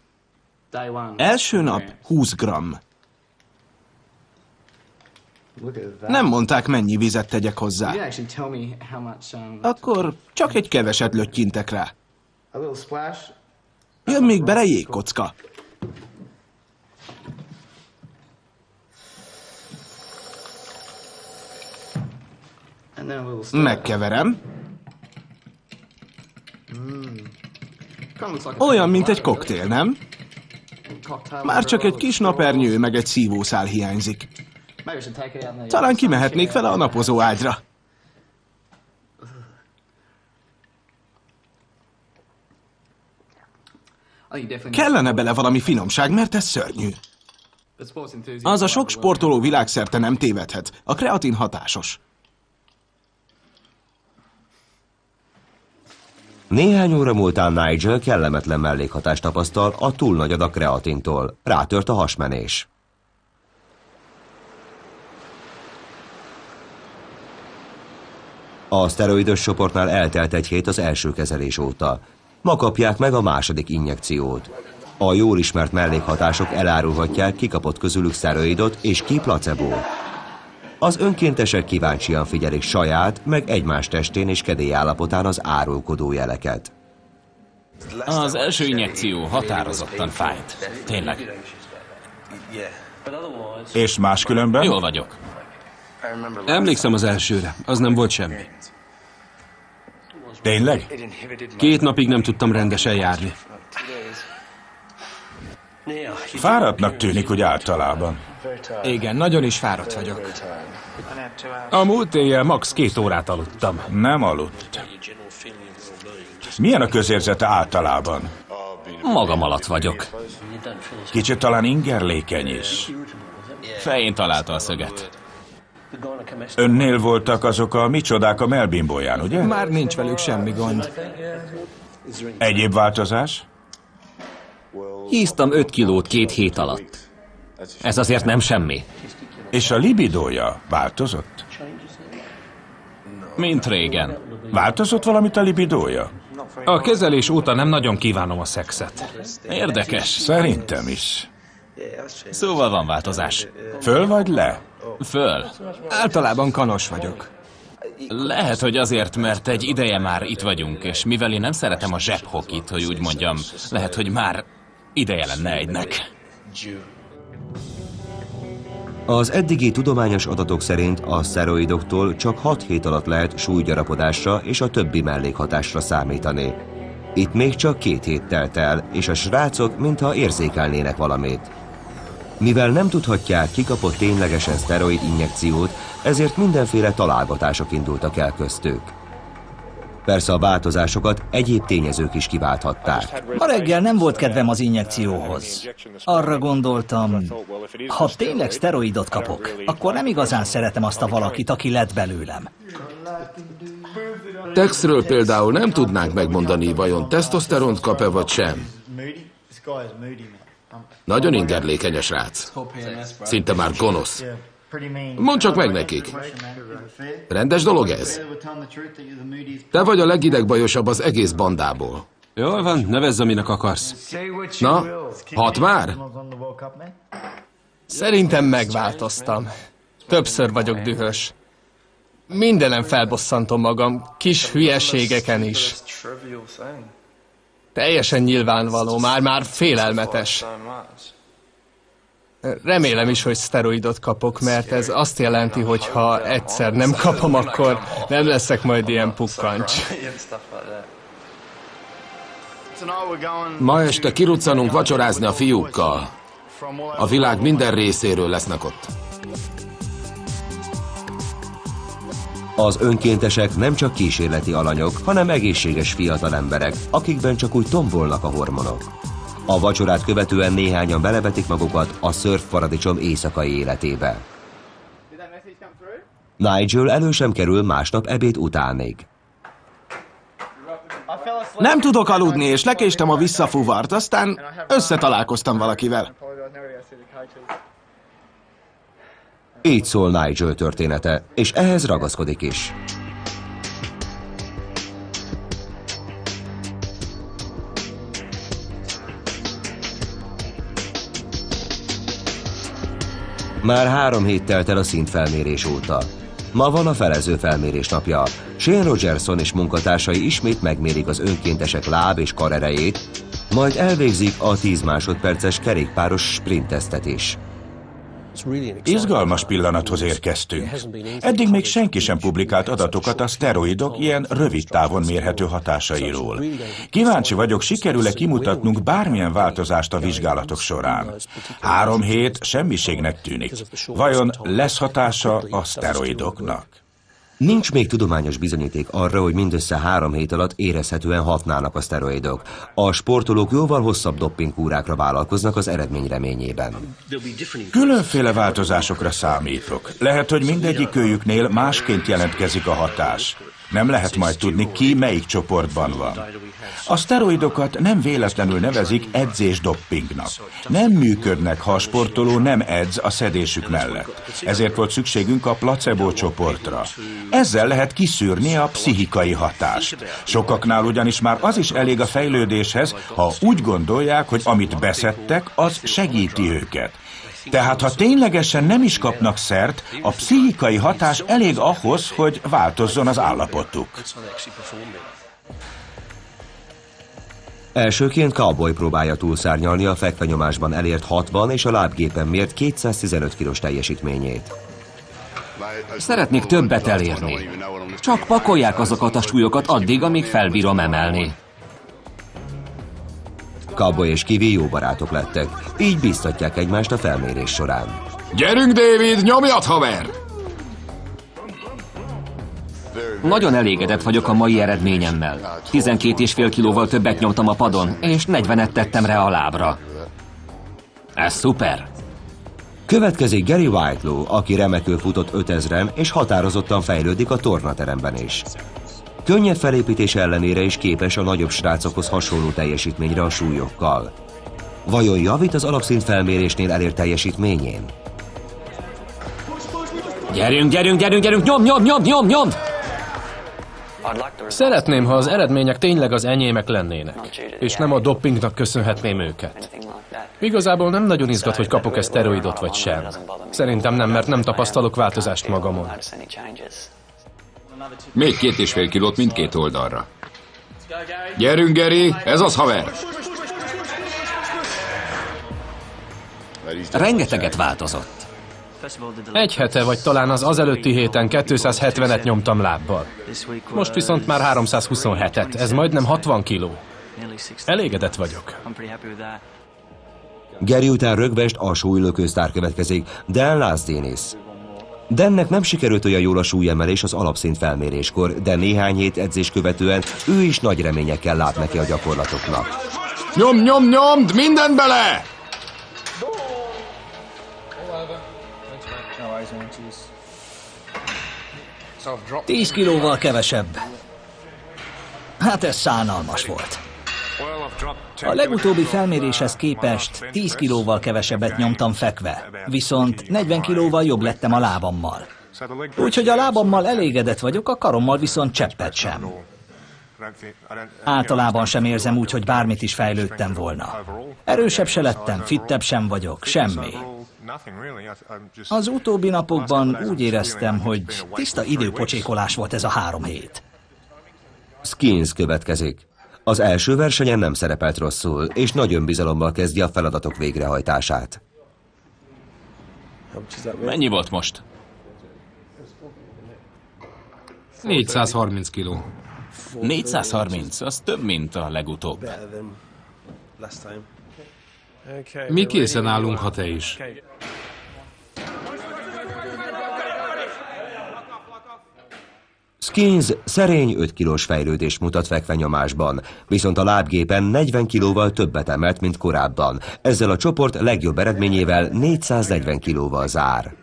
[SPEAKER 21] Első nap 20 gramm. Nem mondták, mennyi vizet tegyek hozzá. Akkor csak egy keveset löttyintek rá. Jön még bele jégkocka. Megkeverem. Olyan, mint egy koktél, nem? Már csak egy kis napernyő, meg egy szívószál hiányzik. Talán kimehetnék vele a napozó ágyra. Kellene bele valami finomság, mert ez szörnyű. Az a sok sportoló világszerte nem tévedhet. A kreatin hatásos.
[SPEAKER 1] Néhány óra múltán Nigel kellemetlen mellékhatást tapasztal a túl nagy adag kreatintól. Rátört a hasmenés. A szteroidos csoportnál eltelt egy hét az első kezelés óta. Ma kapják meg a második injekciót. A jól ismert mellékhatások elárulhatják, ki kapott közülük szteroidot és ki placebót. Az önkéntesek kíváncsian figyelik saját, meg egymás testén és kedélyállapotán az árulkodó jeleket.
[SPEAKER 17] Az első injekció határozottan fájt. Tényleg.
[SPEAKER 9] És máskülönben?
[SPEAKER 17] Jól vagyok.
[SPEAKER 22] Emlékszem az elsőre, az nem volt semmi.
[SPEAKER 9] Tényleg?
[SPEAKER 22] 2 napig nem tudtam rendesen járni.
[SPEAKER 9] Fáradtnak tűnik, hogy általában.
[SPEAKER 18] Igen, nagyon is fáradt vagyok.
[SPEAKER 7] A múlt éjjel max. 2 órát aludtam.
[SPEAKER 9] Nem aludt. Milyen a közérzete általában?
[SPEAKER 19] Magam alatt vagyok.
[SPEAKER 9] Kicsit talán ingerlékeny is.
[SPEAKER 17] Fején találta a szöget.
[SPEAKER 9] Önnél voltak azok a micsodák a melbimbóján, ugye?
[SPEAKER 18] Már nincs velük semmi gond.
[SPEAKER 9] Egyéb változás?
[SPEAKER 4] Híztam 5 kilót 2 hét alatt. Ez azért nem semmi.
[SPEAKER 9] És a libidója változott?
[SPEAKER 17] Mint régen.
[SPEAKER 9] Változott valamit a libidója?
[SPEAKER 7] A kezelés óta nem nagyon kívánom a szexet.
[SPEAKER 17] Érdekes.
[SPEAKER 9] Szerintem is.
[SPEAKER 17] Szóval van változás.
[SPEAKER 9] Föl vagy le?
[SPEAKER 17] Föl.
[SPEAKER 18] Általában kanos vagyok.
[SPEAKER 17] Lehet, hogy azért, mert egy ideje már itt vagyunk, és mivel én nem szeretem a zsebhokit, hogy úgy mondjam, lehet, hogy már ideje lenne egynek.
[SPEAKER 1] Az eddigi tudományos adatok szerint a szteroidoktól csak 6 hét alatt lehet súlygyarapodásra és a többi mellékhatásra számítani. Itt még csak 2 hét telt el, és a srácok mintha érzékelnének valamit. Mivel nem tudhatják, ki kapott ténylegesen szteroid injekciót, ezért mindenféle találgatások indultak el köztük. Persze a változásokat egyéb tényezők is kiválthatták.
[SPEAKER 6] Ma reggel nem volt kedvem az injekcióhoz. Arra gondoltam, ha tényleg szteroidot kapok, akkor nem igazán szeretem azt a valakit, aki lett belőlem.
[SPEAKER 20] Texről például nem tudnánk megmondani, vajon tesztoszteront kap-e vagy sem. Nagyon ingerlékeny a srác. Szinte már gonosz. Mondd csak meg nekik. Rendes dolog ez? Te vagy a legidegbajosabb az egész bandából.
[SPEAKER 22] Jól van, nevezz, aminek akarsz.
[SPEAKER 20] Na, 6 már?
[SPEAKER 10] Szerintem megváltoztam. Többször vagyok dühös. Mindenem felbosszantom magam, kis hülyeségeken is. Teljesen nyilvánvaló, már félelmetes. Remélem is, hogy szteroidot kapok, mert ez azt jelenti, hogy ha egyszer nem kapom, akkor nem leszek majd ilyen pukkancs.
[SPEAKER 20] Ma este kiruccanunk vacsorázni a fiúkkal. A világ minden részéről lesznek ott.
[SPEAKER 1] Az önkéntesek nem csak kísérleti alanyok, hanem egészséges fiatal emberek, akikben csak úgy tombolnak a hormonok. A vacsorát követően néhányan belevetik magukat a szörf paradicsom éjszakai életébe. Nigel elő sem kerül másnap ebéd utánig.
[SPEAKER 21] Nem tudok aludni, és lekéstem a visszafúvart, aztán összetalálkoztam valakivel.
[SPEAKER 1] Így szól Nigel története, és ehhez ragaszkodik is. Már 3 hét telt el a szintfelmérés óta. Ma van a felező felmérés napja. Shane Rogerson és munkatársai ismét megmérik az önkéntesek láb- és karerejét, majd elvégzik a 10 másodperces kerékpáros sprinttesztet is.
[SPEAKER 9] Izgalmas pillanathoz érkeztünk. Eddig még senki sem publikált adatokat a szteroidok ilyen rövid távon mérhető hatásairól. Kíváncsi vagyok, sikerül-e kimutatnunk bármilyen változást a vizsgálatok során. 3 hét semmiségnek tűnik. Vajon lesz hatása a szteroidoknak?
[SPEAKER 1] Nincs még tudományos bizonyíték arra, hogy mindössze 3 hét alatt érezhetően hatnának a szteroidok. A sportolók jóval hosszabb doppingkúrákra vállalkoznak az eredmény reményében.
[SPEAKER 9] Különféle változásokra számítok. Lehet, hogy mindegyikőjüknél másként jelentkezik a hatás. Nem lehet majd tudni, ki melyik csoportban van. A szteroidokat nem véletlenül nevezik edzés-doppingnak. Nem működnek, ha a sportoló nem edz a szedésük mellett. Ezért volt szükségünk a placebo csoportra. Ezzel lehet kiszűrni a pszichikai hatást. Sokaknál ugyanis már az is elég a fejlődéshez, ha úgy gondolják, hogy amit beszedtek, az segíti őket. Tehát, ha ténylegesen nem is kapnak szert, a pszichikai hatás elég ahhoz, hogy változzon az állapotuk.
[SPEAKER 1] Elsőként Cowboy próbálja túlszárnyalni a fekvenyomásban elért 60 és a lábgépen mért 215 kilós teljesítményét.
[SPEAKER 4] Szeretnék többet elérni. Csak pakolják azokat a súlyokat addig, amíg felbírom emelni.
[SPEAKER 1] Cowboy és Kiwi jó barátok lettek, így bíztatják egymást a felmérés során.
[SPEAKER 20] Gyerünk, David, nyomjad, haver!
[SPEAKER 4] Nagyon elégedett vagyok a mai eredményemmel. 12,5 kilóval többet nyomtam a padon, és 40-et tettem rá a lábra. Ez szuper!
[SPEAKER 1] Következik Gary Whitelaw, aki remekül futott 5000-en, és határozottan fejlődik a tornateremben is. Könnyebb felépítés ellenére is képes a nagyobb srácokhoz hasonló teljesítményre a súlyokkal. Vajon javít az alapszint felmérésnél elért teljesítményén?
[SPEAKER 4] Gyerünk, nyom!
[SPEAKER 5] Szeretném, ha az eredmények tényleg az enyémek lennének, és nem a doppingnak köszönhetném őket. Igazából nem nagyon izgat, hogy kapok-e szteroidot vagy sem. Szerintem nem, mert nem tapasztalok változást magamon.
[SPEAKER 8] Még 2,5 kilót mindkét oldalra. Gyerünk, Geri, ez az, haver!
[SPEAKER 4] Rengeteget változott.
[SPEAKER 5] Egy hete, vagy talán az azelőtti héten 270-et nyomtam lábbal. Most viszont már 327-et, ez majdnem 60 kiló. Elégedett vagyok.
[SPEAKER 1] Gary után rögvest a súlylökősztár következik, Dan Lasdinis. Dannek nem sikerült olyan jól a súlyemelés az alapszint felméréskor, de néhány hét edzés követően ő is nagy reményekkel lát neki a gyakorlatoknak.
[SPEAKER 20] Nyomd, mindent bele!
[SPEAKER 6] – 10 kilóval kevesebb. Hát ez szánalmas volt. A legutóbbi felméréshez képest 10 kilóval kevesebbet nyomtam fekve, viszont 40 kilóval jobb lettem a lábammal. Úgyhogy a lábammal elégedett vagyok, a karommal viszont cseppet sem. Általában sem érzem úgy, hogy bármit is fejlődtem volna. Erősebb se lettem, fittebb sem vagyok, semmi. Az utóbbi napokban úgy éreztem, hogy tiszta időpocsékolás volt ez a 3 hét.
[SPEAKER 1] Skins következik. Az első versenyen nem szerepelt rosszul, és nagy önbizalommal kezdi a feladatok végrehajtását.
[SPEAKER 17] Mennyi volt most?
[SPEAKER 7] 430 kiló.
[SPEAKER 17] 430, az több, mint a legutóbb.
[SPEAKER 7] Mi készen állunk, ha te is.
[SPEAKER 1] Skins szerény 5 kilós fejlődést mutat fekvenyomásban, viszont a lábgépen 40 kilóval többet emelt, mint korábban. Ezzel a csoport legjobb eredményével 440 kilóval zár.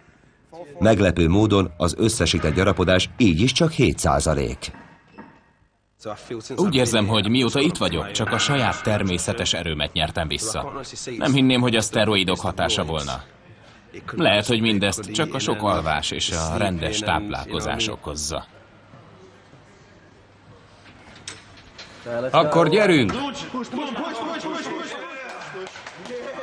[SPEAKER 1] Meglepő módon az összesített gyarapodás így is csak 7%.
[SPEAKER 17] Úgy érzem, hogy mióta itt vagyok, csak a saját természetes erőmet nyertem vissza. Nem hinném, hogy a szteroidok hatása volna. Lehet, hogy mindezt csak a sok alvás és a rendes táplálkozás okozza.
[SPEAKER 22] Akkor gyerünk!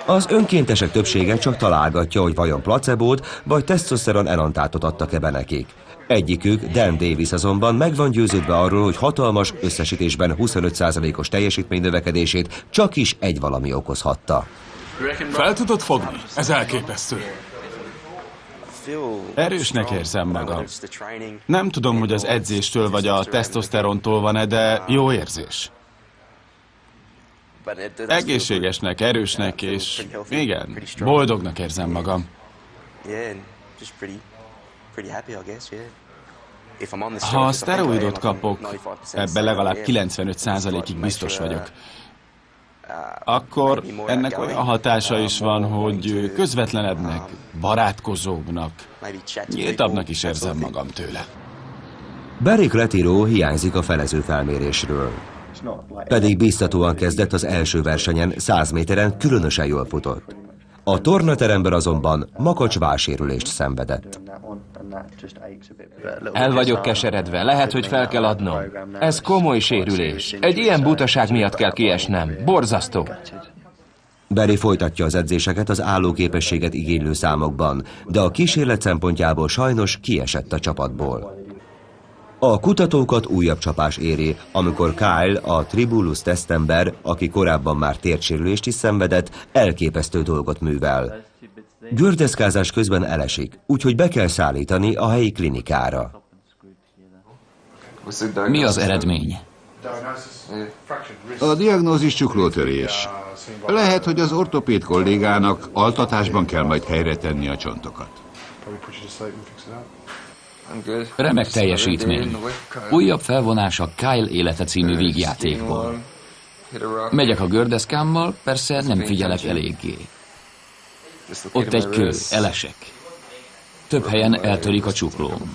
[SPEAKER 1] Az önkéntesek többsége csak találgatja, hogy vajon placebót vagy tesztoszteron enantátot adtak-e be nekik. Egyikük, Dan Davis azonban meg van győződve arról, hogy hatalmas összesítésben 25%-os teljesítménynövekedését csak is egy valami okozhatta.
[SPEAKER 12] Fel tudod fogni? Ez elképesztő.
[SPEAKER 11] Erősnek érzem magam. Nem tudom, hogy az edzéstől vagy a tesztoszterontól van-e, de jó érzés. Egészségesnek, erősnek és igen, boldognak érzem magam. Ha a szteroidot kapok, ebben legalább 95%-ig biztos vagyok, akkor ennek olyan hatása is van, hogy közvetlenebbnek, barátkozóbbnak, nyíltabbnak is érzem magam tőle.
[SPEAKER 1] Barry Cletiro hiányzik a felező felmérésről. Pedig biztatóan kezdett az első versenyen, 100 méteren különösen jól futott. A tornateremben azonban makacs válsérülést szenvedett.
[SPEAKER 15] El vagyok keseredve, lehet, hogy fel kell adnom. Ez komoly sérülés. Egy ilyen butaság miatt kell kiesnem. Borzasztó.
[SPEAKER 1] Barry folytatja az edzéseket az állóképességet igénylő számokban, de a kísérlet szempontjából sajnos kiesett a csapatból. A kutatókat újabb csapás éri, amikor Kyle, a Tribulus tesztember, aki korábban már térdsérülést is szenvedett, elképesztő dolgot művel. Gördeszkázás közben elesik, úgyhogy be kell szállítani a helyi klinikára.
[SPEAKER 19] Mi az eredmény?
[SPEAKER 13] A diagnózis csuklótörés. Lehet, hogy az ortopéd kollégának altatásban kell majd helyre tenni a csontokat.
[SPEAKER 19] Remek teljesítmény. Újabb felvonás a Kyle élete című vígjátékból. Megyek a gördeszkámmal, persze nem figyelek eléggé. Ott egy kő, elesek. Több helyen eltörik a csuklóm.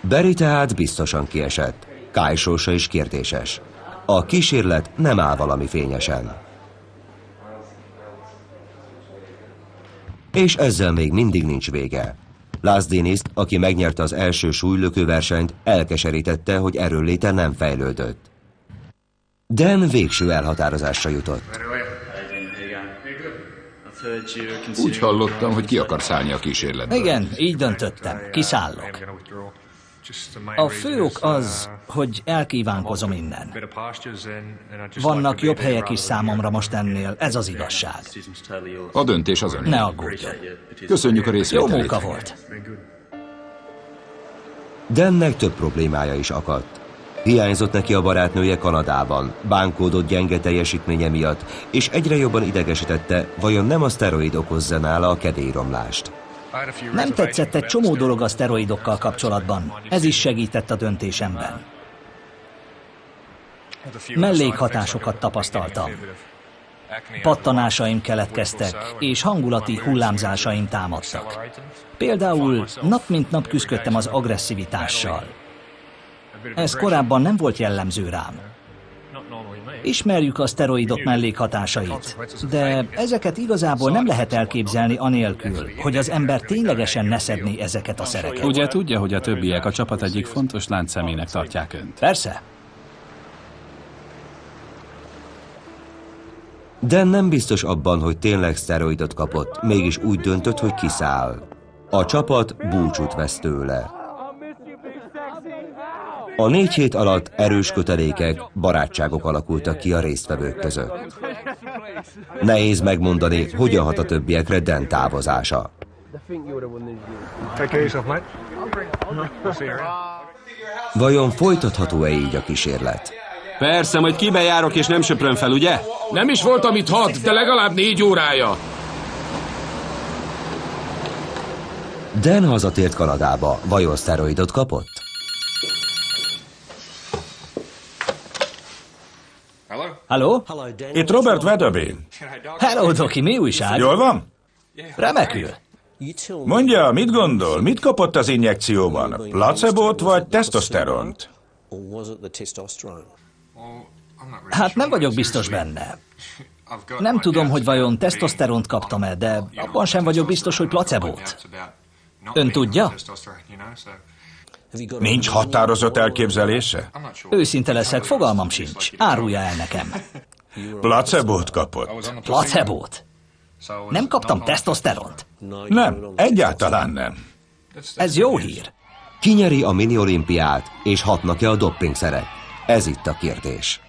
[SPEAKER 1] Barry tehát biztosan kiesett. Kyle sorsa is kérdéses. A kísérlet nem áll valami fényesen. És ezzel még mindig nincs vége. Lasdinis, aki megnyerte az első súlylökőversenyt, elkeserítette, hogy erőnléte nem fejlődött. Dan végső elhatározásra jutott.
[SPEAKER 20] Úgy hallottam, hogy ki akarsz állni a kísérletből.
[SPEAKER 6] Igen, így döntöttem. Kiszállok. A fő ok az, hogy elkívánkozom innen. Vannak jobb helyek is számomra most ennél, ez az igazság.
[SPEAKER 8] A döntés az öné.
[SPEAKER 6] Ne aggódjon.
[SPEAKER 8] Köszönjük a részvételét.
[SPEAKER 6] Jó munka volt.
[SPEAKER 1] Dannek több problémája is akadt. Hiányzott neki a barátnője Kanadában, bánkódott gyenge teljesítménye miatt, és egyre jobban idegesítette, vajon nem a szteroid okozza nála a kedélyromlást.
[SPEAKER 6] Nem tetszett egy csomó dolog a szteroidokkal kapcsolatban. Ez is segített a döntésemben. Mellékhatásokat tapasztaltam. Pattanásaim keletkeztek, és hangulati hullámzásaim támadtak. Például nap mint nap küzdöttem az agresszivitással. Ez korábban nem volt jellemző rám. Ismerjük a szteroidok mellékhatásait, de ezeket igazából nem lehet elképzelni anélkül, hogy az ember ténylegesen ne szedné ezeket a szereket.
[SPEAKER 11] Ugye tudja, hogy a többiek a csapat egyik fontos láncszemének tartják önt?
[SPEAKER 6] Persze.
[SPEAKER 1] Dan nem biztos abban, hogy tényleg szteroidot kapott, mégis úgy döntött, hogy kiszáll. A csapat búcsút vesz tőle. A 4 hét alatt erős kötelékek, barátságok alakultak ki a résztvevők között. Nehéz megmondani, hogyan hat a többiekre Dan távozása. Vajon folytatható-e így a kísérlet?
[SPEAKER 22] Persze, majd kibejárok és nem söpröm fel, ugye?
[SPEAKER 20] Nem is voltam itt 6, de legalább 4 órája.
[SPEAKER 1] Dan hazatért Kanadába. Vajon szteroidot kapott?
[SPEAKER 6] Halló?
[SPEAKER 9] Itt Robert Weatherby.
[SPEAKER 6] Hello, Doki, mi újság?
[SPEAKER 9] Jól van?
[SPEAKER 6] Remekül.
[SPEAKER 9] Mondja, mit gondol? Mit kapott az injekcióban? Placebót vagy tesztoszteront?
[SPEAKER 6] Hát nem vagyok biztos benne. Nem tudom, hogy vajon tesztoszteront kaptam-e, de abban sem vagyok biztos, hogy placebót. Ön tudja?
[SPEAKER 9] Nincs határozott elképzelése?
[SPEAKER 6] Őszinte leszek, fogalmam sincs. Árulja el nekem.
[SPEAKER 9] Placebót kapott.
[SPEAKER 6] Placebót? Nem kaptam tesztoszteront?
[SPEAKER 9] Nem, egyáltalán nem.
[SPEAKER 6] Ez jó hír.
[SPEAKER 1] Ki nyeri a mini olimpiát, és hatnak-e a doppingszerek? Ez itt a kérdés.